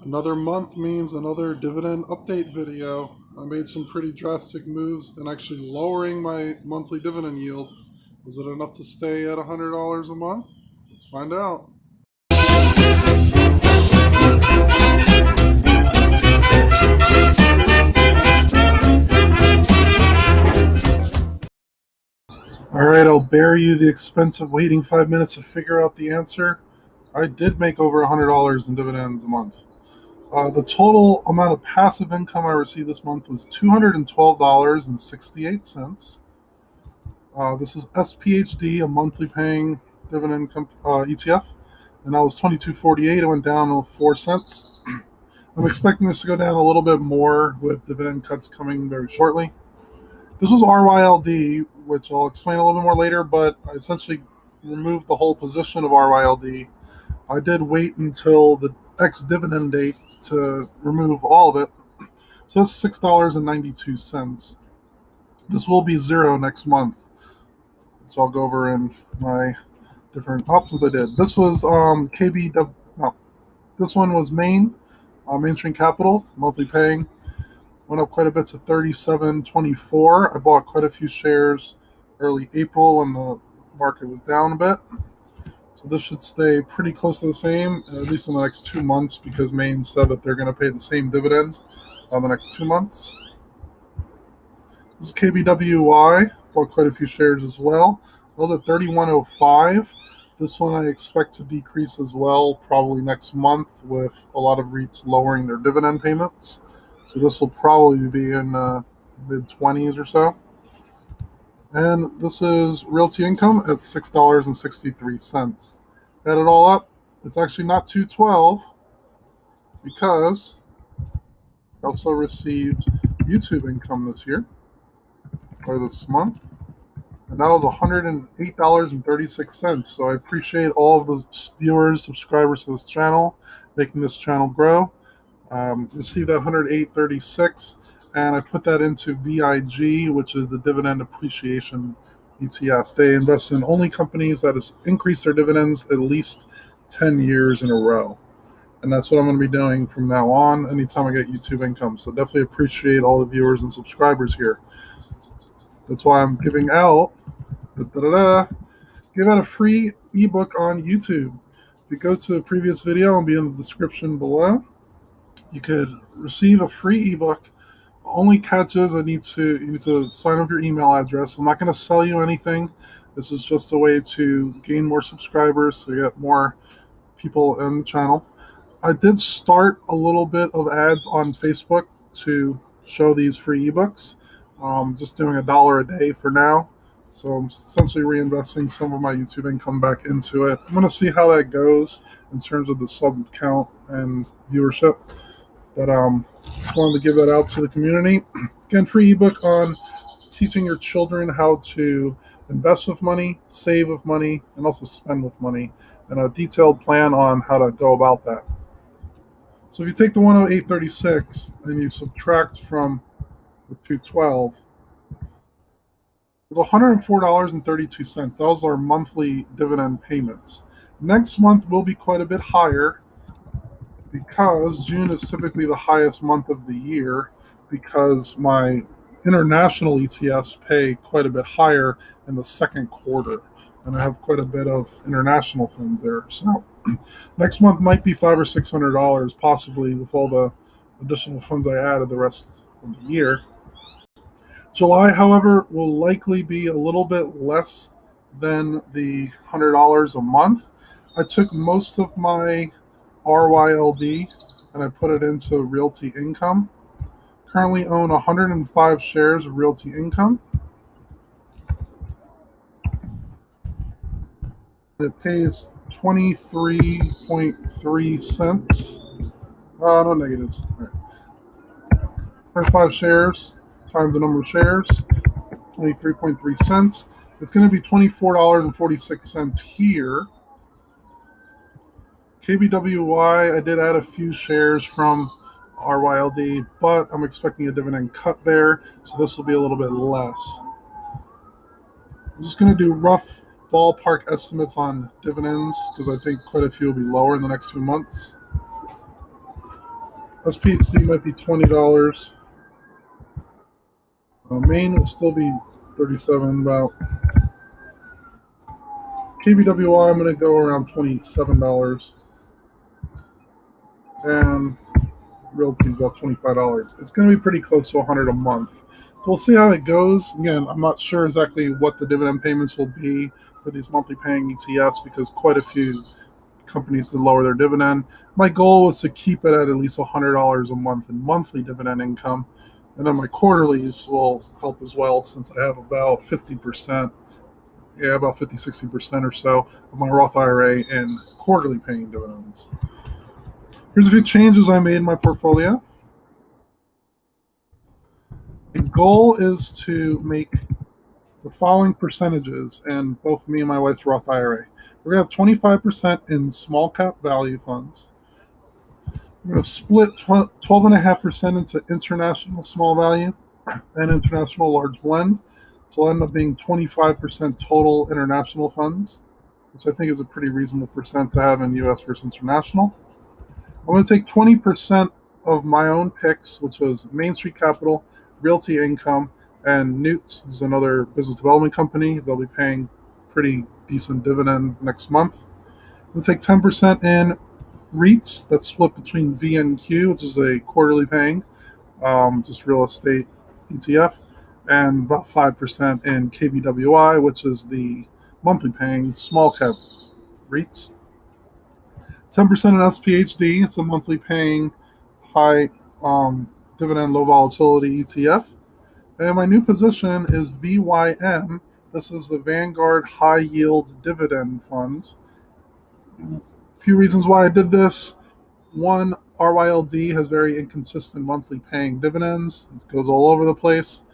Another month means another dividend update video. I made some pretty drastic moves in actually lowering my monthly dividend yield. Is it enough to stay at $100 a month? Let's find out. Alright, I'll bear you the expense of waiting 5 minutes to figure out the answer. I did make over $100 in dividends a month. The total amount of passive income I received this month was $212.68. This is SPHD, a monthly paying dividend ETF, and that was 22.48. It went down 4 cents. I'm expecting this to go down a little bit more with dividend cuts coming very shortly. This was RYLD, which I'll explain a little bit more later, but I essentially removed the whole position of RYLD. I did wait until the ex-dividend date to remove all of it. So that's $6.92. This will be zero next month. So I'll go over in my different options I did. This was KBW. No, this one was Mainstream Capital, monthly paying. Went up quite a bit to $37.24. I bought quite a few shares early April when the market was down a bit. So this should stay pretty close to the same, at least in the next 2 months, because Maine said that they're going to pay the same dividend on the next 2 months. This is KBWY. Bought quite a few shares as well. Those at $31.05. This one I expect to decrease as well, probably next month, with a lot of REITs lowering their dividend payments. So this will probably be in mid-20s or so. And this is Realty Income at $6.63. Add it all up, it's actually not $212 because I also received YouTube income this year, or this month, and that was $108.36. So I appreciate all of the viewers, subscribers to this channel, making this channel grow. Received that $108.36, and I put that into VIG, which is the Dividend Appreciation ETF. They invest in only companies that has increased their dividends at least 10 years in a row. And that's what I'm going to be doing from now on anytime I get YouTube income. So definitely appreciate all the viewers and subscribers here. That's why I'm giving out a free ebook on YouTube. If you go to the previous video, I'll be in the description below. You could receive a free ebook. Only catch is you need to sign up your email address. I'm not going to sell you anything. This is just a way to gain more subscribers, so you get more people in the channel. I did start a little bit of ads on Facebook to show these free ebooks. Just doing $1 a day for now. So I'm essentially reinvesting some of my YouTube income back into it. I'm going to see how that goes in terms of the sub count and viewership. But just wanted to give that out to the community. Again, free ebook on teaching your children how to invest with money, save with money, and also spend with money, and a detailed plan on how to go about that. So if you take the 108.36 and you subtract from the 212, it's $104.32. That was our monthly dividend payments. Next month will be quite a bit higher, because June is typically the highest month of the year, because my international ETFs pay quite a bit higher in the second quarter, and I have quite a bit of international funds there. So next month might be $500 or $600, possibly, with all the additional funds I added the rest of the year. July, however, will likely be a little bit less than the $100 a month. I took most of my RYLD and I put it into Realty Income. Currently own 105 shares of Realty Income. It pays 23.3 cents. No negatives. All right. 105 shares times the number of shares, 23.3 cents. It's going to be $24.46 here. KBWY, I did add a few shares from RYLD, but I'm expecting a dividend cut there, so this will be a little bit less. I'm just going to do rough ballpark estimates on dividends, because I think quite a few will be lower in the next 2 months. SPHC might be $20. Main will still be 37 about. KBWI, I'm going to go around $27. And realty is about $25. It's going to be pretty close to $100 a month. So we'll see how it goes. Again, I'm not sure exactly what the dividend payments will be for these monthly paying ETFs because quite a few companies to lower their dividend. My goal was to keep it at least $100 a month in monthly dividend income. And then my quarterlies will help as well since I have about 50%, about 50, 60% or so of my Roth IRA in quarterly paying dividends. Here's a few changes I made in my portfolio. The goal is to make the following percentages in both me and my wife's Roth IRA. We're going to have 25% in small cap value funds. We're going to split 12.5% into international small value and international large blend. So it'll end up being 25% total international funds, which I think is a pretty reasonable percent to have in US versus international. I'm going to take 20% of my own picks, which was Main Street Capital, Realty Income, and Newt is another business development company. They'll be paying pretty decent dividend next month. We'll take 10% in REITs. That's split between VNQ, which is a quarterly paying, just real estate ETF, and about 5% in KBWI, which is the monthly paying small cap REITs. 10% in SPHD. It's a monthly paying high dividend, low volatility ETF. And my new position is VYM. This is the Vanguard High Yield Dividend Fund. A few reasons why I did this. One, RYLD has very inconsistent monthly paying dividends. It goes all over the place.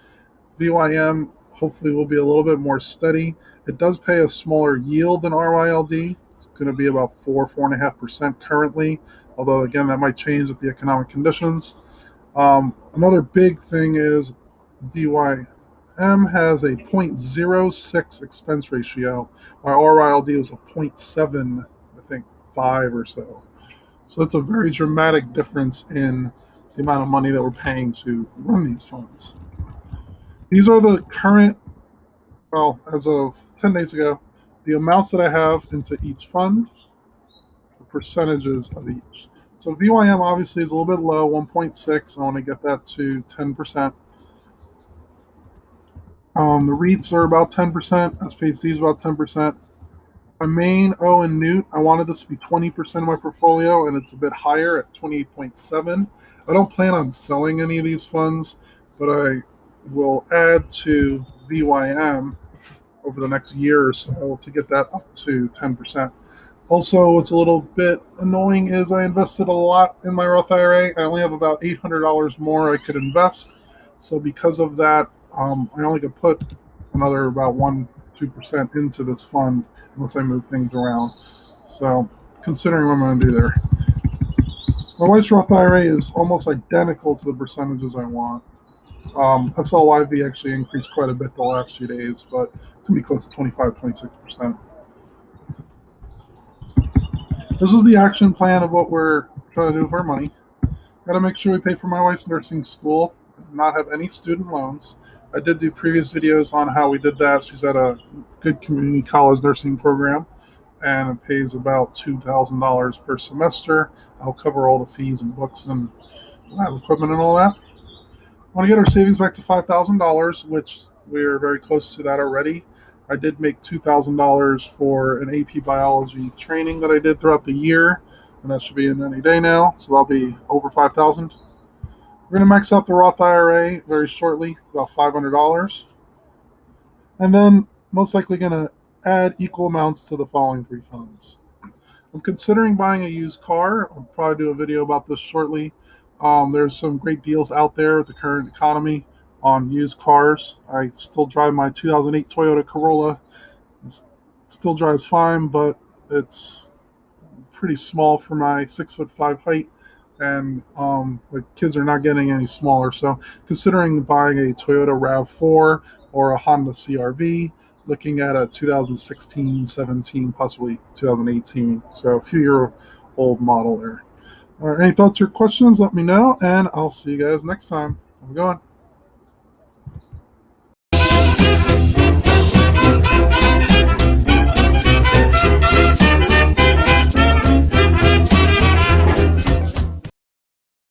VYM hopefully will be a little bit more steady. It does pay a smaller yield than RYLD. It's going to be about 4.5% currently, although again that might change with the economic conditions. Another big thing is VYM has a 0.06 expense ratio, while RYLD was a 0.7, I think 5 or so. So that's a very dramatic difference in the amount of money that we're paying to run these funds. These are the current, well, as of 10 days ago, the amounts that I have into each fund, the percentages of each. So VYM obviously is a little bit low, 1.6. I want to get that to 10%. The REITs are about 10%. SPHC is about 10%. My main O and Newt, I wanted this to be 20% of my portfolio, and it's a bit higher at 28.7. I don't plan on selling any of these funds, but I will add to VYM over the next year or so to get that up to 10%. Also, what's a little bit annoying is I invested a lot in my Roth IRA. I only have about $800 more I could invest. So because of that, I only could put another about 1-2% into this fund unless I move things around. So considering what I'm going to do there. My wife's Roth IRA is almost identical to the percentages I want. SLYV actually increased quite a bit the last few days, but it's going to be close to 25-26%. This is the action plan of what we're trying to do with our money. Got to make sure we pay for my wife's nursing school, not have any student loans. I did do previous videos on how we did that. She's at a good community college nursing program, and it pays about $2,000 per semester. I'll cover all the fees and books and lab equipment and all that. I want to get our savings back to $5,000, which we're very close to that already. I did make $2,000 for an AP biology training that I did throughout the year, and that should be in any day now, so that'll be over $5,000. We're going to max out the Roth IRA very shortly, about $500, and then most likely going to add equal amounts to the following three funds. I'm considering buying a used car. I'll probably do a video about this shortly. There's some great deals out there with the current economy on used cars. I still drive my 2008 Toyota Corolla. It still drives fine, but it's pretty small for my 6'5" height, and the kids are not getting any smaller. So considering buying a Toyota RAV4 or a Honda CRV, looking at a 2016, 17, possibly 2018. So a few-year-old model there. All right, any thoughts or questions, let me know, and I'll see you guys next time. Have a good one.